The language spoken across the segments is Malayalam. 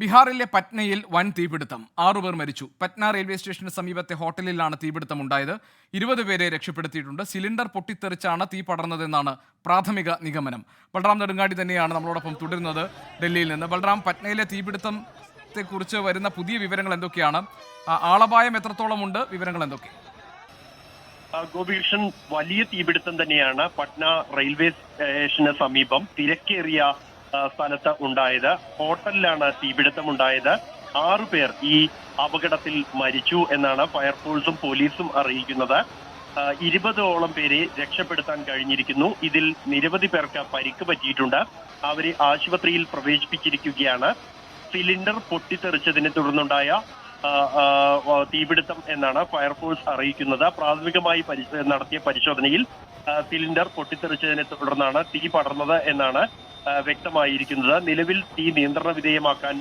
ബീഹാറിലെ പറ്റ്നയിൽ വൻ തീപിടുത്തം 6 പേർ മരിച്ചു. പറ്റ്ന റെയിൽവേ സ്റ്റേഷന് സമീപത്തെ ഹോട്ടലിലാണ് തീപിടുത്തമുണ്ടായത്. 20 പേരെ രക്ഷപ്പെടുത്തിയിട്ടുണ്ട്. സിലിണ്ടർ പൊട്ടിത്തെറിച്ചാണ് തീ പടർന്നതെന്നാണ് പ്രാഥമിക നിഗമനം. ബൽറാം നെടുങ്ങാടി തന്നെയാണ് നമ്മളോടൊപ്പം തുടരുന്നത് ഡൽഹിയിൽ നിന്ന്. ബൽറാം, പറ്റ്നയിലെ തീപിടുത്തത്തെക്കുറിച്ച് വരുന്ന പുതിയ വിവരങ്ങൾ എന്തൊക്കെയാണ്? ആളപായം എത്രത്തോളമുണ്ട്? വിവരങ്ങൾ എന്തൊക്കെ? ഗോപികൃഷ്ണൻ, വലിയ തീപിടുത്തം തന്നെയാണ് പട്ന റെയിൽവേ സ്റ്റേഷന് സമീപം തിരക്കേറിയ സ്ഥലത്ത് ഉണ്ടായത്. ഹോട്ടലിലാണ് തീപിടുത്തം ഉണ്ടായത്. 6 പേർ ഈ അപകടത്തിൽ മരിച്ചു എന്നാണ് ഫയർഫോഴ്സും പോലീസും അറിയിക്കുന്നത്. 20ഓളം പേരെ രക്ഷപ്പെടുത്താൻ കഴിഞ്ഞിരിക്കുന്നു. ഇതിൽ നിരവധി പേർക്ക് പരിക്ക് പറ്റിയിട്ടുണ്ട്. അവരെ ആശുപത്രിയിൽ പ്രവേശിപ്പിച്ചിരിക്കുകയാണ്. സിലിണ്ടർ പൊട്ടിത്തെറിച്ചതിനെ തുടർന്നുണ്ടായ തീപിടുത്തം എന്നാണ് ഫയർഫോഴ്സ് അറിയിക്കുന്നത്. പ്രാഥമികമായി നടത്തിയ പരിശോധനയിൽ സിലിണ്ടർ പൊട്ടിത്തെറിച്ചതിനെ തുടർന്നാണ് തീ പടർന്നത് എന്നാണ് വ്യക്തമായിരിക്കുന്നത്. നിലവിൽ തീ നിയന്ത്രണ വിധേയമാക്കാൻ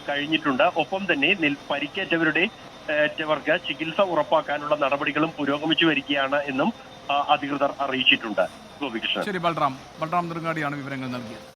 കഴിഞ്ഞിട്ടുണ്ട്. ഒപ്പം തന്നെ പരിക്കേറ്റവർക്ക് ചികിത്സ ഉറപ്പാക്കാനുള്ള നടപടികളും പുരോഗമിച്ചു വരികയാണ് എന്നും അധികൃതർ അറിയിച്ചിട്ടുണ്ട്. ഗോപികൃഷ്ണൻ. ശരി, ബൽറാം നെടുങ്ങാടിയാണ് വിവരങ്ങൾ നൽകിയത്.